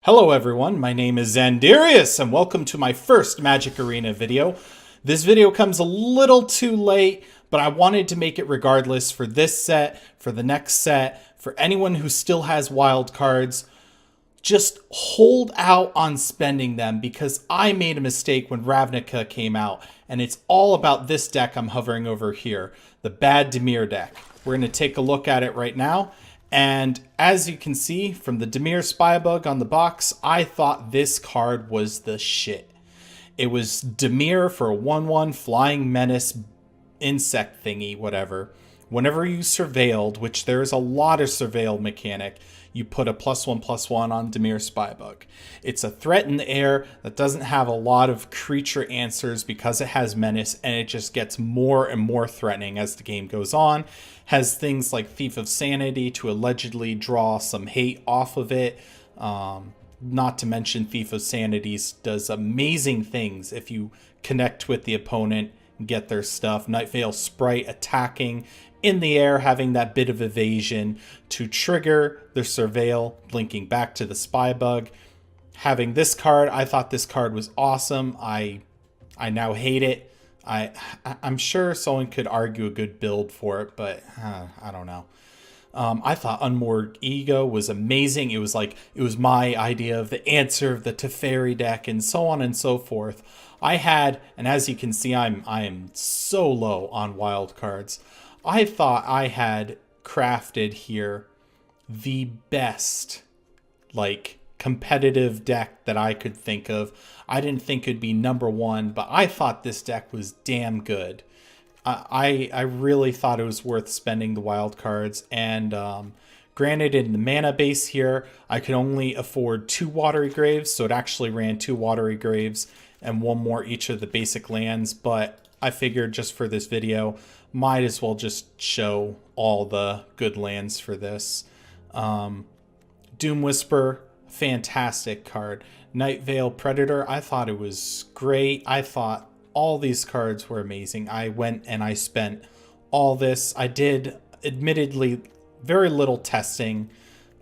Hello everyone, my name is Xandierious and welcome to my first Magic Arena video. This video comes a little too late, but I wanted to make it regardless for this set, for the next set, for anyone who still has wild cards. Just hold out on spending them because I made a mistake when Ravnica came out, and it's all about this deck I'm hovering over here, the bad Dimir deck. We're going to take a look at it right now. And as you can see from the Dimir Spybug on the box, I thought this card was the shit. It was Dimir for a 1/1 Flying Menace insect thingy, whatever. Whenever you surveilled, which there is a lot of surveil mechanic, you put a +1/+1 on Dimir Spybug. It's a threat in the air that doesn't have a lot of creature answers because it has menace, and it just gets more and more threatening as the game goes on. Has things like Thief of Sanity to allegedly draw some hate off of it. Not to mention Thief of Sanity does amazing things if you connect with the opponent and get their stuff. Night Veil Sprite attacking in the air, having that bit of evasion to trigger the surveil, linking back to the Spybug. Having this card, I thought this card was awesome. I now hate it. I'm sure someone could argue a good build for it, but I don't know. I thought Unmoored Ego was amazing. It was my idea of the answer of the Teferi deck and so on and so forth. And as you can see, I am so low on wild cards. I thought I had crafted here the best, competitive deck that I could think of. I didn't think it'd be number one, but I thought this deck was damn good. I really thought it was worth spending the wild cards, and granted, in the mana base here, I could only afford 2 Watery Graves, so it actually ran 2 Watery Graves and 1 more each of the basic lands, but I figured just for this video, might as well just show all the good lands for this. Doom Whisper, fantastic card. Night Veil Predator, I thought it was great. I thought all these cards were amazing. I went and I spent all this. I did, admittedly, very little testing.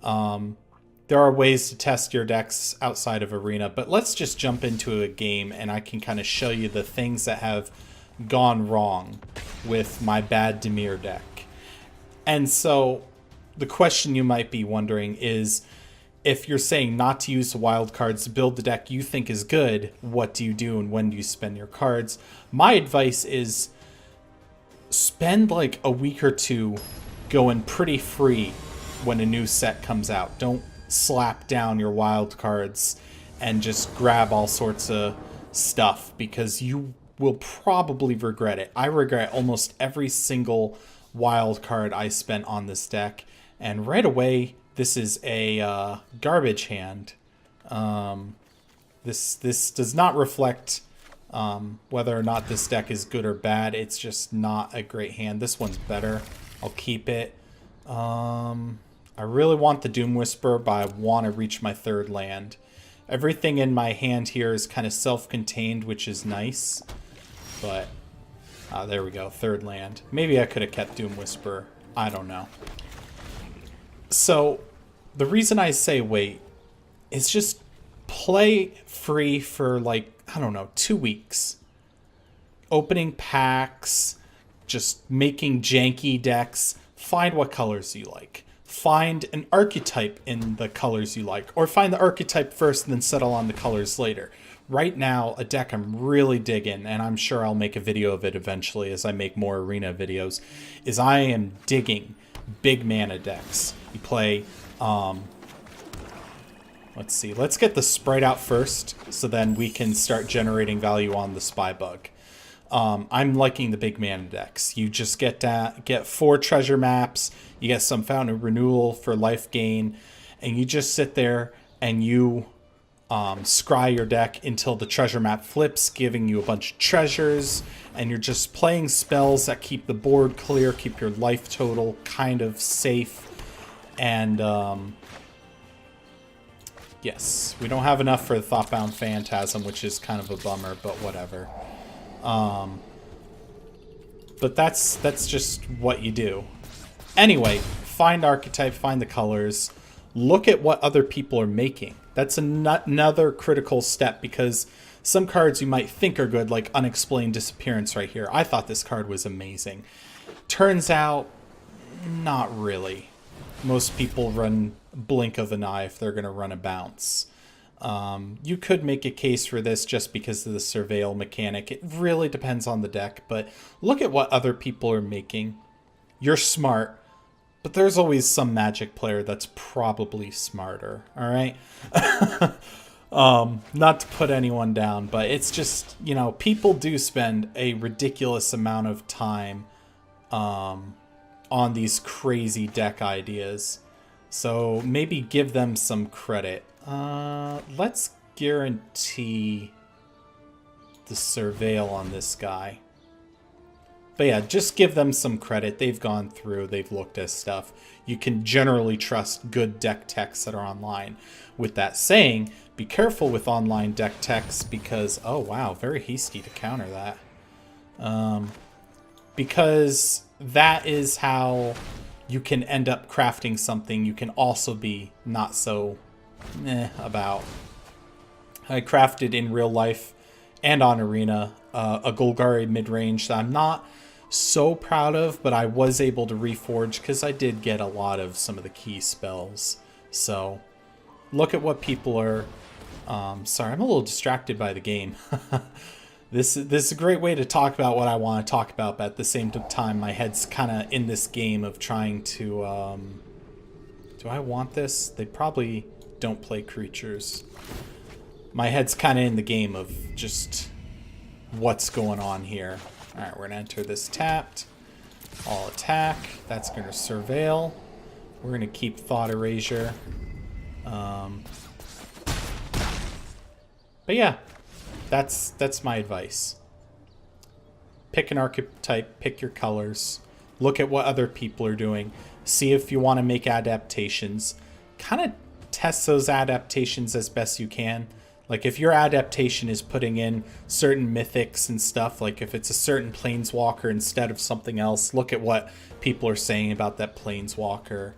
There are ways to test your decks outside of Arena, but let's just jump into a game and I can kind of show you the things that have gone wrong with my bad Dimir deck. And so the question you might be wondering is, if you're saying not to use the wild cards to build the deck you think is good, what do you do and when do you spend your cards? My advice is spend like a week or two going pretty free when a new set comes out. Don't slap down your wild cards and just grab all sorts of stuff because you will probably regret it. I regret almost every single wild card I spent on this deck, and right away this is a garbage hand. This does not reflect whether or not this deck is good or bad. It's just not a great hand. This one's better. I'll keep it. I really want the Doom Whisper, but I want to reach my 3rd land. Everything in my hand here is kind of self-contained, which is nice. But there we go, 3rd land. Maybe I could have kept Doom Whisper. I don't know. So the reason I say wait is just play free for I don't know, 2 weeks. Opening packs, just making janky decks. Find what colors you like. Find an archetype in the colors you like. Or find the archetype first and then settle on the colors later. Right now, a deck I'm really digging, and I'm sure I'll make a video of it eventually as I make more Arena videos, is I am digging big mana decks. You play, let's see, let's get the sprite out first, so then we can start generating value on the Spybug. I'm liking the big mana decks. You just get 4 treasure maps, you get some Fountain of Renewal for life gain, and you just sit there and you scry your deck until the treasure map flips, giving you a bunch of treasures, and you're just playing spells that keep the board clear, keep your life total kind of safe. And yes, we don't have enough for the Thoughtbound Phantasm, which is kind of a bummer, but whatever. But that's just what you do. Anyway, find archetype, find the colors, look at what other people are making. That's another critical step, because some cards you might think are good, like Unexplained Disappearance right here. I thought this card was amazing. Turns out, not really. Most people run Blink of an Eye if they're going to run a bounce. You could make a case for this just because of the Surveil mechanic. It really depends on the deck, but look at what other people are making. You're smart, but there's always some Magic player that's probably smarter, all right? Not to put anyone down, but it's just, you know, people do spend a ridiculous amount of time on these crazy deck ideas. So maybe give them some credit. Let's guarantee the Surveil on this guy. But yeah, just give them some credit. They've gone through, they've looked at stuff. You can generally trust good deck techs that are online. With that saying, be careful with online deck techs because, oh wow, very hasty to counter that. Because that is how you can end up crafting something you can also be not so about. I crafted in real life and on Arena a Golgari mid-range that I'm not so proud of, but I was able to reforge because I did get a lot of some of the key spells. So look at what people are... sorry, I'm a little distracted by the game. This is a great way to talk about what I want to talk about, but at the same time my head's kind of in this game of trying to... do I want this? They probably don't play creatures. My head's kind of in the game of just what's going on here. Alright, we're going to enter this tapped. All attack. That's going to Surveil. We're going to keep Thought Erasure. But yeah, that's my advice. Pick an archetype, pick your colors, look at what other people are doing, see if you want to make adaptations. Kind of test those adaptations as best you can. Like if your adaptation is putting in certain mythics and stuff, like if it's a certain planeswalker instead of something else, look at what people are saying about that planeswalker.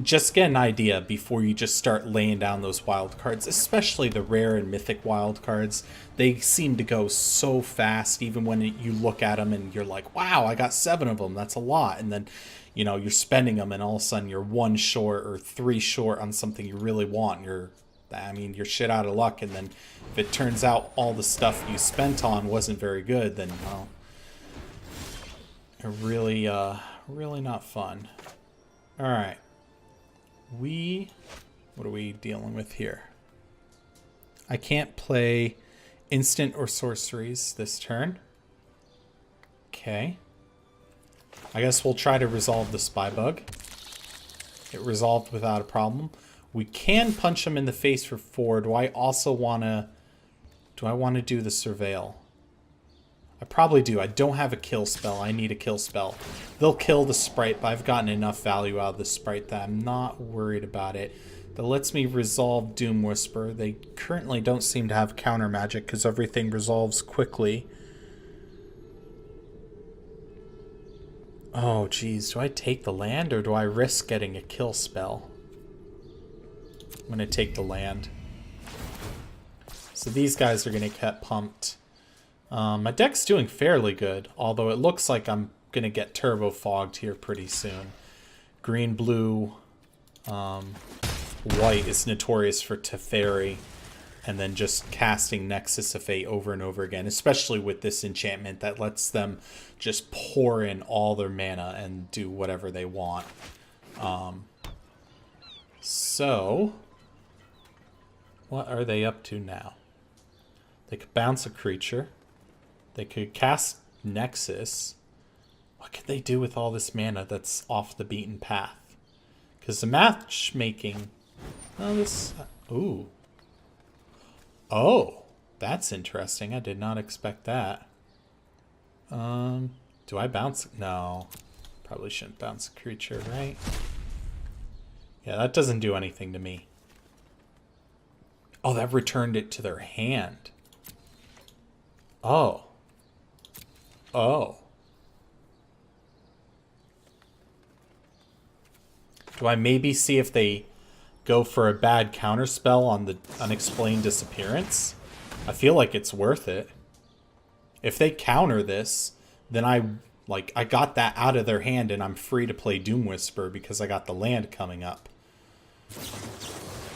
Just get an idea before you just start laying down those wild cards, especially the rare and mythic wild cards. They seem to go so fast, even when you look at them and you're like, wow, I got 7 of them. That's a lot. And then, you know, you're spending them and all of a sudden you're 1 short or 3 short on something you really want. You're shit out of luck. And then if it turns out all the stuff you spent on wasn't very good, then, well, you're really, really not fun. All right. What are we dealing with here? I can't play instant or sorceries this turn. Okay. I guess we'll try to resolve the spy bug. It resolved without a problem. We can punch him in the face for 4. Do I want to do the Surveil? I probably do. I don't have a kill spell. I need a kill spell. They'll kill the sprite, but I've gotten enough value out of the sprite that I'm not worried about it. That lets me resolve Doom Whisper. They currently don't seem to have counter magic because everything resolves quickly. Oh, geez. Do I take the land or do I risk getting a kill spell? I'm going to take the land. So these guys are going to get pumped. My deck's doing fairly good, although it looks like I'm going to get turbo fogged here pretty soon. Green, blue, white is notorious for Teferi, and then just casting Nexus of Fate over and over again, especially with this enchantment that lets them just pour in all their mana and do whatever they want. So, what are they up to now? They could bounce a creature. They could cast Nexus. What could they do with all this mana that's off the beaten path? Because the matchmaking... Oh, this... Ooh. Oh, that's interesting. I did not expect that. Do I bounce? No. Probably shouldn't bounce a creature, right? Yeah, that doesn't do anything to me. Oh, that returned it to their hand. Oh. Oh. Do I maybe see if they go for a bad counterspell on the Unexplained Disappearance, I feel like it's worth it. If they counter this, then I got that out of their hand and I'm free to play Doom Whisper because I got the land coming up.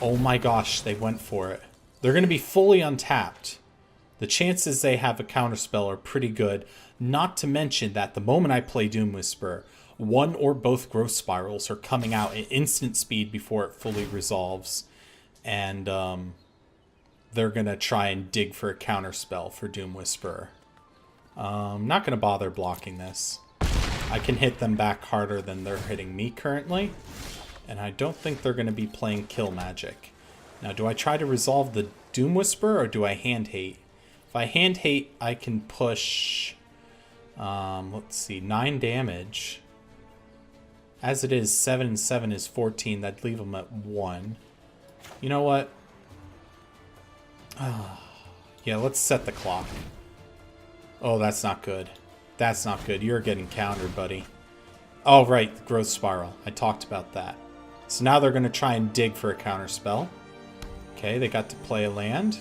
Oh my gosh, they went for it. They're going to be fully untapped. The chances they have a counterspell are pretty good. Not to mention that the moment I play Doom Whisper, one or both growth spirals are coming out at instant speed before it fully resolves. And they're going to try and dig for a counterspell for Doom Whisperer. I'm not going to bother blocking this. I can hit them back harder than they're hitting me currently. And I don't think they're going to be playing kill magic. Now, do I try to resolve the Doom Whisperer or do I hand hate? If I hand hate, I can push, let's see, 9 damage. As it is, 7 and 7 is 14. That'd leave them at 1. You know what? Yeah, let's set the clock. Oh, that's not good. That's not good. You're getting countered, buddy. Oh, right. Growth Spiral. I talked about that. So now they're going to try and dig for a counterspell. Okay, they got to play a land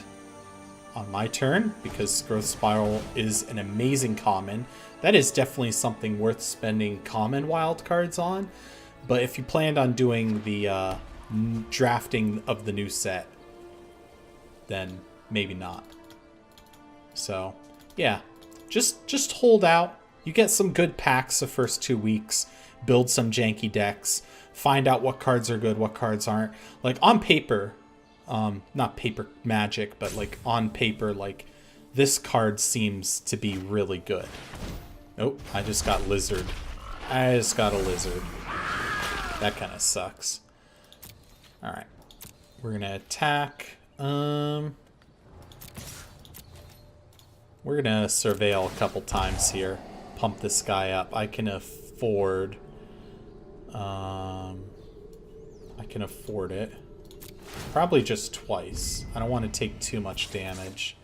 on my turn because Growth Spiral is an amazing common. That is definitely something worth spending common wildcards on. But if you planned on doing the drafting of the new set, then maybe not. So, yeah. Just hold out. You get some good packs the first 2 weeks. Build some janky decks. Find out what cards are good, what cards aren't. Like, on paper, not paper magic, but like on paper, like this card seems to be really good. Nope, I just got lizard. I just got a lizard. That kind of sucks. Alright. We're going to attack. We're going to surveil a couple times here. Pump this guy up. I can afford... I can afford it. Probably just twice. I don't want to take too much damage.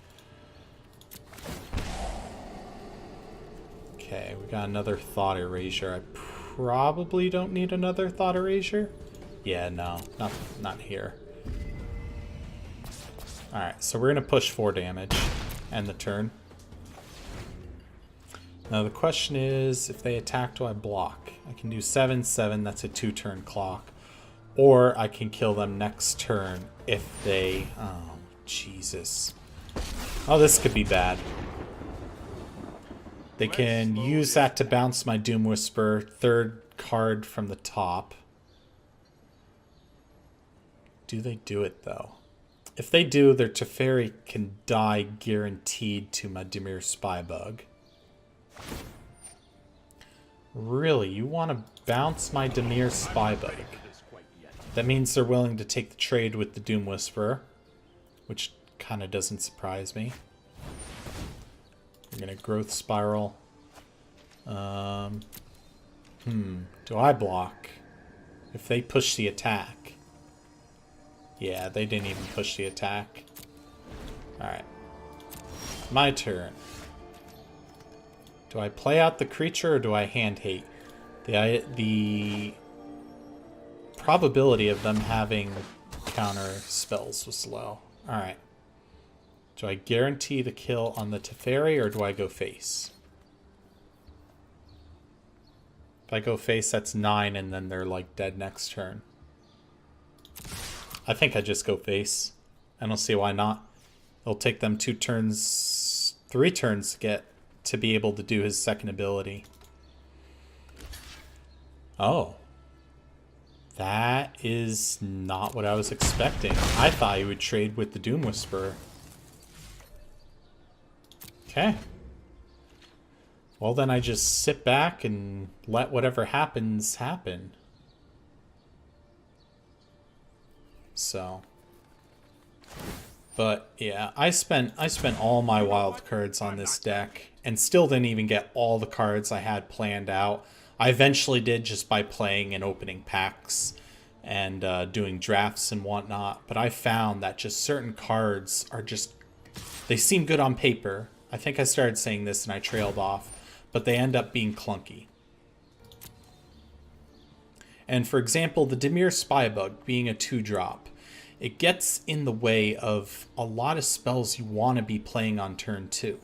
Okay, we got another Thought Erasure. I probably don't need another Thought Erasure. Yeah, no, not here. Alright, so we're going to push 4 damage. End the turn. Now the question is, if they attack, do I block? I can do 7/7, that's a 2-turn clock. Or I can kill them next turn if they... Oh, Jesus. Oh, this could be bad. They can use that to bounce my Doom Whisper, 3rd card from the top. Do they do it, though? If they do, their Teferi can die guaranteed to my Dimir Spybug. Really? You want to bounce my Dimir Spybug? That means they're willing to take the trade with the Doom Whisperer, which kind of doesn't surprise me. We're going to Growth Spiral. Do I block? If they push the attack. Yeah, they didn't even push the attack. Alright. My turn. Do I play out the creature or do I hand hate? The probability of them having counter spells was low. Alright. Do I guarantee the kill on the Teferi or do I go face? If I go face, that's 9 and then they're like dead next turn. I think I just go face. I don't see why not. It'll take them 2 turns, 3 turns to be able to do his second ability. Oh. That is not what I was expecting. I thought he would trade with the Doom Whisperer. Okay. Well, then I just sit back and let whatever happens happen. So. But yeah, I spent all my wild cards on this deck and still didn't even get all the cards I had planned out. I eventually did just by playing and opening packs and doing drafts and whatnot. But I found that just certain cards are just, they seem good on paper. I think I started saying this and I trailed off, but they end up being clunky. And for example, the Dimir Spybug being a 2-drop, it gets in the way of a lot of spells you want to be playing on turn 2.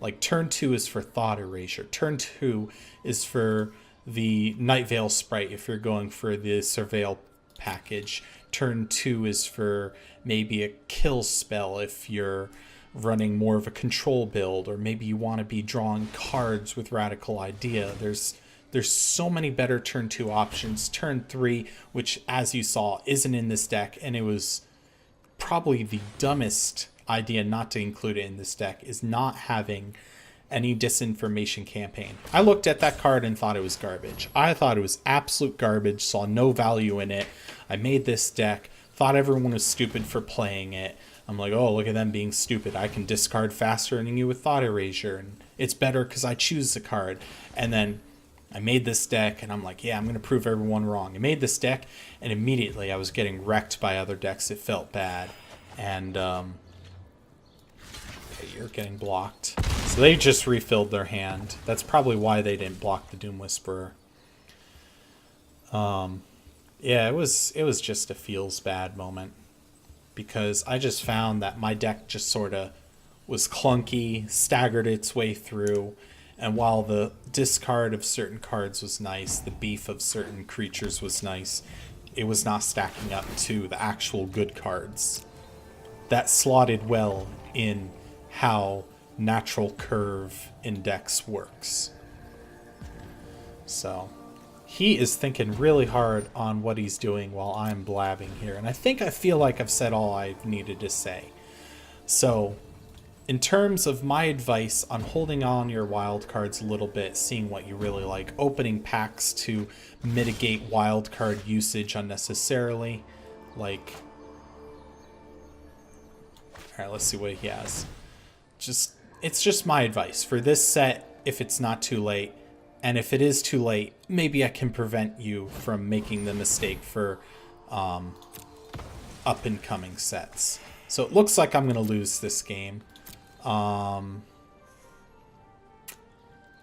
Like turn 2 is for Thought Erasure. Turn 2 is for the Night Veil Sprite if you're going for the Surveil package. Turn 2 is for maybe a kill spell if you're running more of a control build, or maybe you want to be drawing cards with Radical Idea. There's so many better turn 2 options. Turn 3, which as you saw isn't in this deck, and it was probably the dumbest idea not to include it in this deck, is not having any Disinformation Campaign. I looked at that card and thought it was garbage. I thought it was absolute garbage, saw no value in it. I made this deck, thought everyone was stupid for playing it. I'm like, oh, look at them being stupid. I can discard faster than you with Thought Erasure, and it's better because I choose the card. And then I made this deck, and I'm like, yeah, I'm going to prove everyone wrong. I made this deck, and immediately I was getting wrecked by other decks. It felt bad. And, okay, you're getting blocked. So they just refilled their hand. That's probably why they didn't block the Doom Whisperer. Yeah, it was just a feels bad moment, because I just found that my deck just sort of was clunky, staggered its way through, and while the discard of certain cards was nice, the beef of certain creatures was nice, it was not stacking up to the actual good cards. That slotted well in how natural curve in decks works. So he is thinking really hard on what he's doing while I'm blabbing here. And I feel like I've said all I've needed to say. So in terms of my advice on holding on your wild cards a little bit, seeing what you really like, opening packs to mitigate wild card usage unnecessarily, like, all right, let's see what he has. It's just my advice for this set. If it's not too late, and if it is too late, maybe I can prevent you from making the mistake for up-and-coming sets. So it looks like I'm going to lose this game.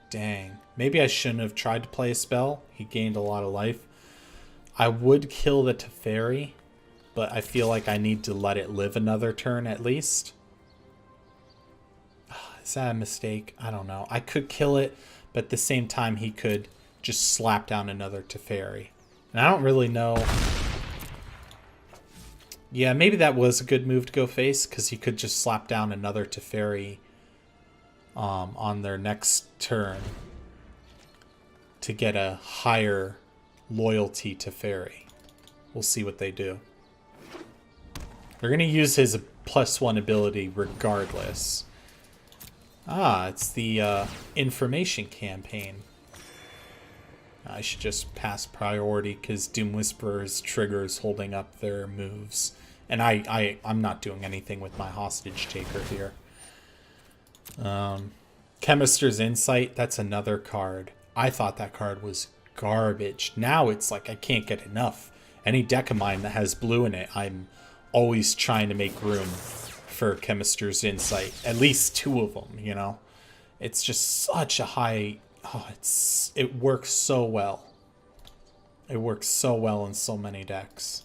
Dang. Maybe I shouldn't have tried to play a spell. He gained a lot of life. I would kill the Teferi, but I feel like I need to let it live another turn at least. Is that a mistake? I don't know. I could kill it, but at the same time, he could just slap down another Teferi. And I don't really know. Yeah, maybe that was a good move to go face, because he could just slap down another Teferi on their next turn to get a higher loyalty Teferi. We'll see what they do. They're going to use his +1 ability regardless. Ah, it's the information campaign. I should just pass priority because Doom Whisperer's triggers holding up their moves. And I'm not doing anything with my hostage taker here. Chemister's Insight, that's another card. I thought that card was garbage. Now it's like I can't get enough. Any deck of mine that has blue in it, I'm always trying to make room for Chemister's Insight. At least 2 of them, you know? It's just such a high... Oh, it works so well. It works so well in so many decks.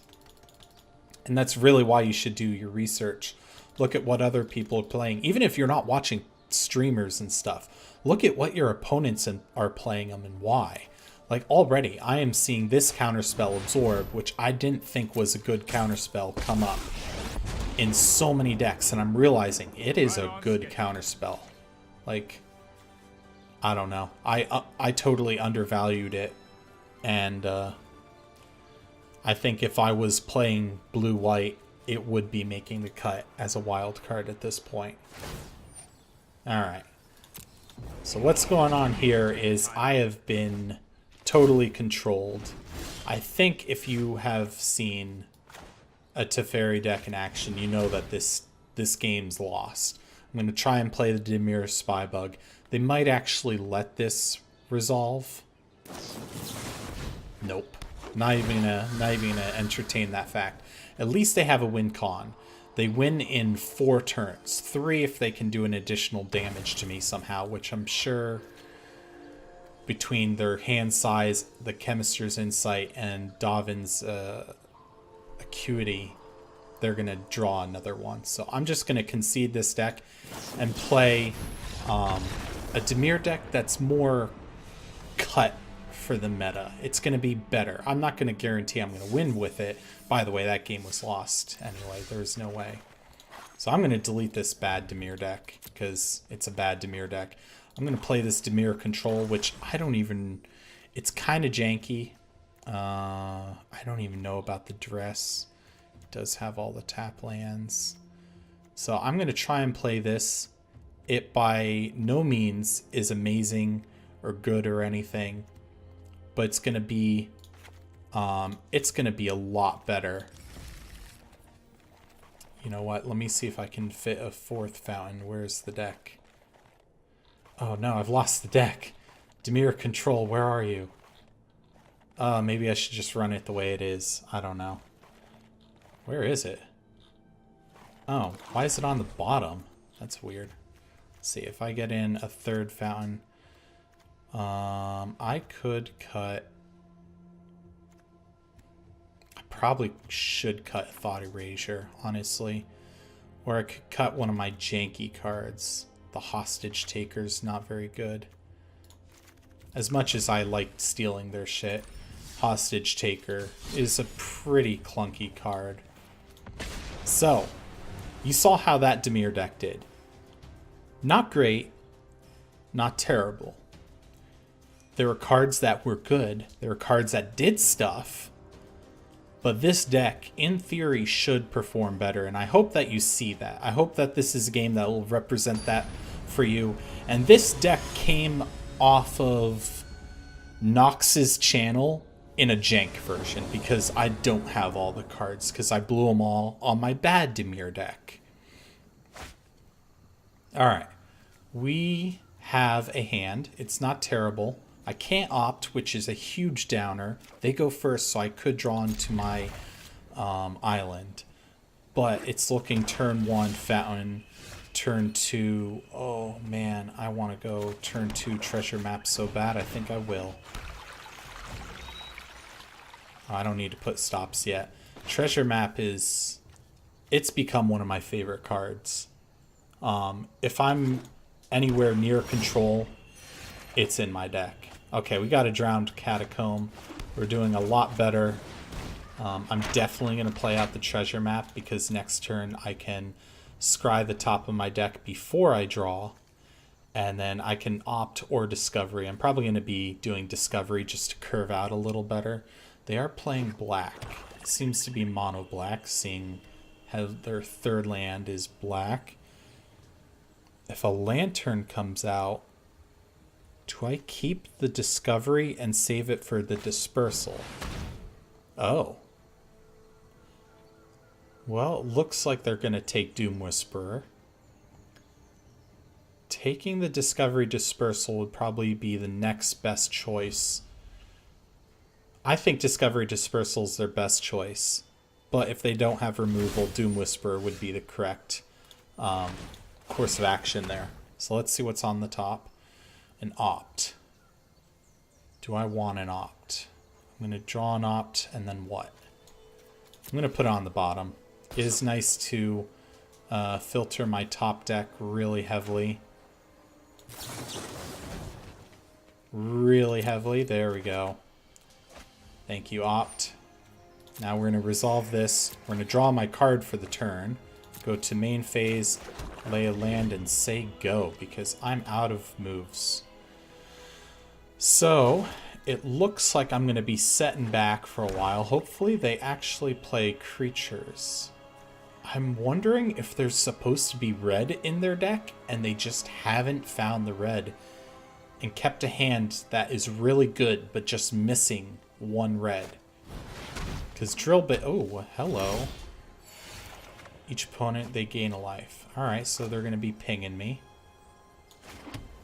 And that's really why you should do your research. Look at what other people are playing. Even if you're not watching streamers and stuff, look at what your opponents are playing them and why. Like already, I am seeing this counterspell Absorb, which I didn't think was a good counterspell, come up in so many decks, and I'm realizing it is a good counterspell. Like, I don't know. I totally undervalued it, and I think if I was playing blue-white, it would be making the cut as a wild card at this point. Alright. So what's going on here is I have been totally controlled. I think if you have seen a Teferi deck in action, you know that this game's lost. I'm going to try and play the Dimir Spybug. They might actually let this resolve. Nope. Not even gonna entertain that fact. At least they have a win con. They win in 4 turns. 3 if they can do an additional damage to me somehow, which I'm sure between their hand size, the Chemister's Insight, and Dovin's Acuity, they're going to draw another one. So I'm just going to concede this deck and play a Dimir deck that's more cut for the meta. It's going to be better. I'm not going to guarantee I'm going to win with it. By the way, that game was lost anyway. There's no way. So I'm going to delete this bad Dimir deck because it's a bad Dimir deck. I'm going to play this Dimir Control, which I don't even... It's kind of janky. I don't even know about the dress. It does have all the tap lands. So I'm going to try and play this. It by no means is amazing or good or anything, but it's going to be a lot better. You know what? Let me see if I can fit a fourth fountain. Where's the deck? Oh no, I've lost the deck. Dimir Control, where are you? Maybe I should just run it the way it is. I don't know. Where is it? Oh, why is it on the bottom? That's weird. Let's see, if I get in a third fountain, I could cut... I probably should cut Thought Erasure, honestly. Or I could cut one of my janky cards. The Hostage Taker's not very good. As much as I liked stealing their shit, Hostage Taker is a pretty clunky card. So, you saw how that Dimir deck did. Not great, not terrible. There were cards that were good, there were cards that did stuff, but this deck, in theory, should perform better, and I hope that you see that. I hope that this is a game that will represent that for you. And this deck came off of Nox's channel in a jank version, because I don't have all the cards, because I blew them all on my bad Dimir deck. Alright, we have a hand. It's not terrible. I can't opt, which is a huge downer. They go first, so I could draw into my island. But it's looking turn 1, fountain, turn 2. Oh man, I want to go turn 2 treasure map so bad. I think I will. I don't need to put stops yet. Treasure map is... It's become one of my favorite cards. If I'm anywhere near control, it's in my deck. Okay, we got a Drowned Catacomb. We're doing a lot better. I'm definitely going to play out the treasure map because next turn I can scry the top of my deck before I draw. And then I can opt or discovery. I'm probably going to be doing discovery just to curve out a little better. They are playing black. It seems to be mono black, seeing how their third land is black. If a lantern comes out, do I keep the discovery and save it for the dispersal? Oh. Well, it looks like they're going to take Doom Whisperer. Taking the discovery dispersal would probably be the next best choice. I think discovery dispersal is their best choice. But if they don't have removal, Doom Whisperer would be the correct course of action there. So let's see what's on the top. An opt. Do I want an opt? I'm going to draw an opt, and then what? I'm going to put it on the bottom. It is nice to filter my top deck really heavily. Really heavily. There we go. Thank you, opt. Now we're going to resolve this. We're going to draw my card for the turn. Go to main phase, lay a land, and say go, because I'm out of moves. So, it looks like I'm going to be setting back for a while. Hopefully they actually play creatures. I'm wondering if there's supposed to be red in their deck, and they just haven't found the red, and kept a hand that is really good, but just missing one red. Because drill bit... Oh, hello. Each opponent, they gain a life. Alright, so they're going to be pinging me.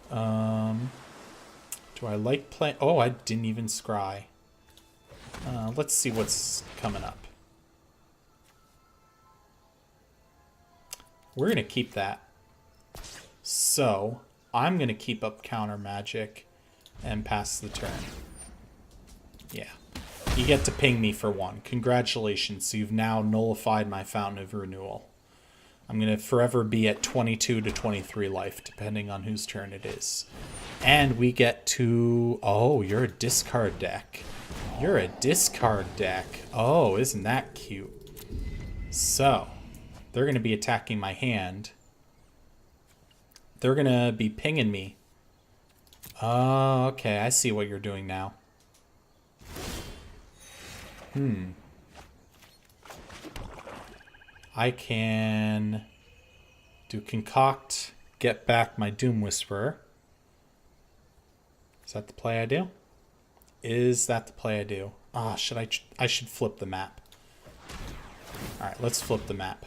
Do I like play? Oh, I didn't even scry. Let's see what's coming up. We're going to keep that. So, I'm going to keep up counter magic. and pass the turn. Yeah. You get to ping me for 1. Congratulations. You've now nullified my Fountain of Renewal. I'm going to forever be at 22 to 23 life, depending on whose turn it is. And we get to... Oh, you're a discard deck. You're a discard deck. Oh, isn't that cute? So, they're going to be attacking my hand. They're going to be pinging me. Oh, okay. I see what you're doing now. I can do Concoct, get back my Doom Whisperer. Is that the play I do? Is that the play I do? Ah, I should flip the map. Alright, let's flip the map.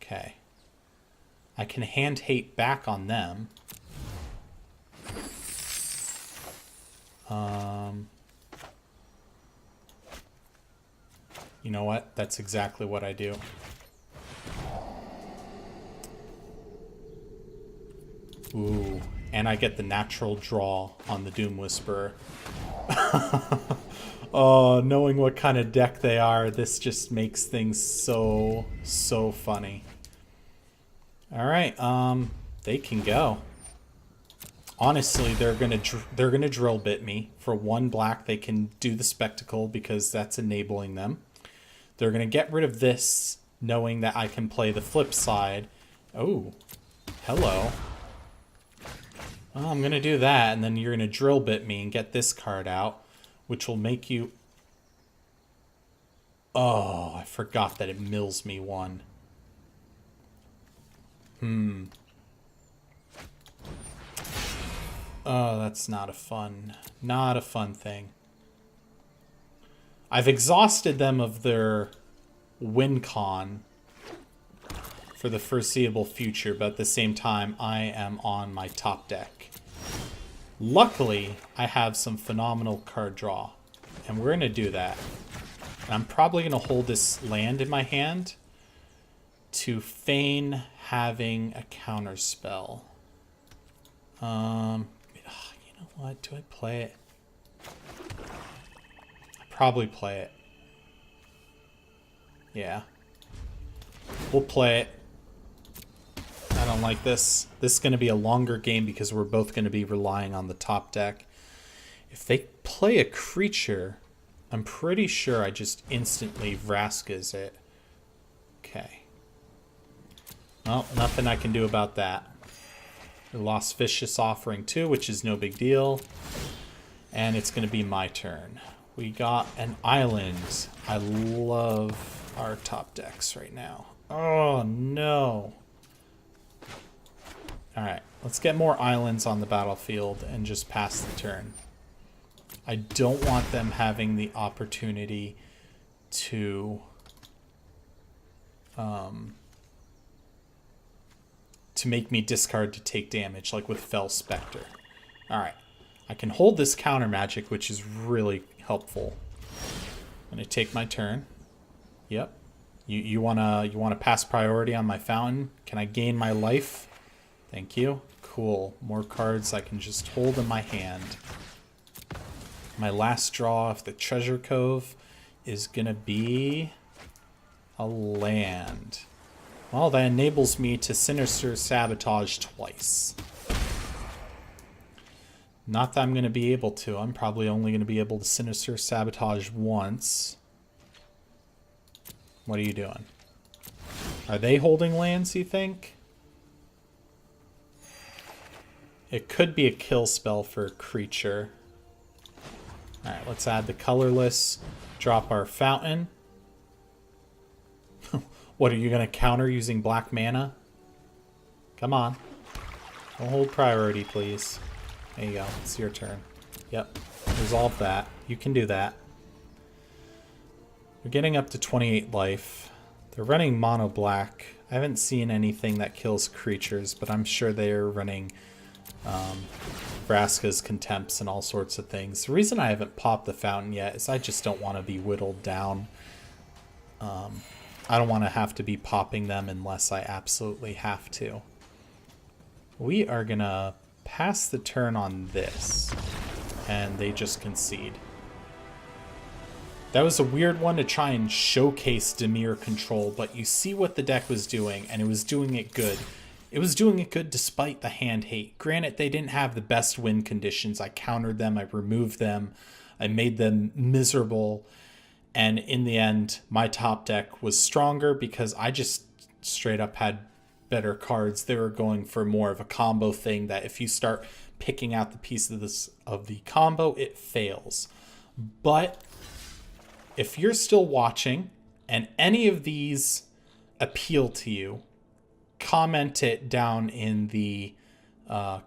Okay. I can hand hate back on them. You know what? That's exactly what I do. Ooh, and I get the natural draw on the Doom Whisperer. Oh, knowing what kind of deck they are, this just makes things so funny. All right, they can go. Honestly, they're gonna drill bit me. For 1 black, they can do the spectacle because that's enabling them. They're going to get rid of this, knowing that I can play the flip side. Oh, hello. Well, I'm going to do that, and then you're going to drill bit me and get this card out, which will make you... Oh, I forgot that it mills me 1. Oh, that's not a fun thing. I've exhausted them of their win con for the foreseeable future, but at the same time, I am on my top deck. Luckily, I have some phenomenal card draw, and we're going to do that. And I'm probably going to hold this land in my hand to feign having a counter spell. You know what? Do I play it? Probably play it. Yeah. We'll play it. I don't like this. This is going to be a longer game because we're both going to be relying on the top deck. If they play a creature, I'm pretty sure I just instantly Vraska's it. Okay. Well, nothing I can do about that. We lost Vicious Offering too, which is no big deal. And it's going to be my turn. We got an island. I love our top decks right now. Oh, no. Alright, let's get more islands on the battlefield and just pass the turn. I don't want them having the opportunity to make me discard to take damage, like with Fell Spectre. Alright, I can hold this counter magic, which is really helpful. I'm gonna take my turn. Yep. You wanna pass priority on my fountain? Can I gain my life? Thank you. Cool. More cards I can just hold in my hand. My last draw of the Treasure Cove is gonna be a land. Well, that enables me to Sinister Sabotage twice. Not that I'm going to be able to. I'm probably only going to be able to Sinister Sabotage once. What are you doing? Are they holding lands, you think? It could be a kill spell for a creature. Alright, let's add the colorless. Drop our fountain. What, are you going to counter using black mana? Come on. Don't hold priority, please. There you go. It's your turn. Yep. Resolve that. You can do that. We're getting up to 28 life. They're running mono black. I haven't seen anything that kills creatures, but I'm sure they're running Vraska's Contempts and all sorts of things. The reason I haven't popped the fountain yet is I just don't want to be whittled down. I don't want to have to be popping them unless I absolutely have to. We are going to pass the turn on this, and they just concede. That was a weird one to try and showcase Dimir control, but you see what the deck was doing, and it was doing it good. It was doing it good despite the hand hate. Granted, they didn't have the best win conditions. I countered them, I removed them, I made them miserable, and in the end, my top deck was stronger because I just straight up had better cards. They were going for more of a combo thing that if you start picking out the pieces of the combo, it fails. But if you're still watching and any of these appeal to you, comment it down in the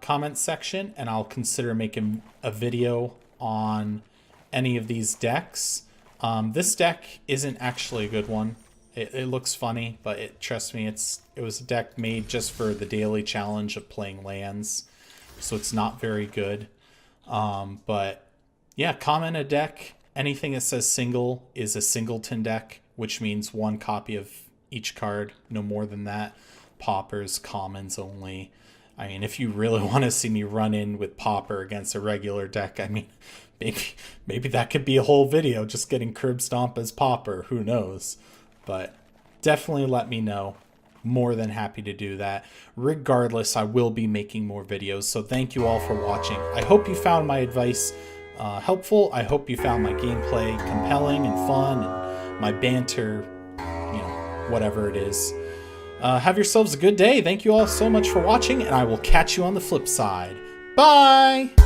comment section, and I'll consider making a video on any of these decks. This deck isn't actually a good one. It looks funny, but trust me, it was a deck made just for the daily challenge of playing lands, so it's not very good. But yeah, comment a deck. Anything that says single is a singleton deck, which means one copy of each card, no more than that. Paupers, commons only. I mean, if you really want to see me run in with Pauper against a regular deck, I mean, maybe that could be a whole video, just getting Curb Stomp as Pauper. Who knows? But definitely let me know. More than happy to do that. Regardless, I will be making more videos, so thank you all for watching. I hope you found my advice helpful. I hope you found my gameplay compelling and fun, and my banter, whatever it is. Have yourselves a good day. Thank you all so much for watching, and I will catch you on the flip side. Bye!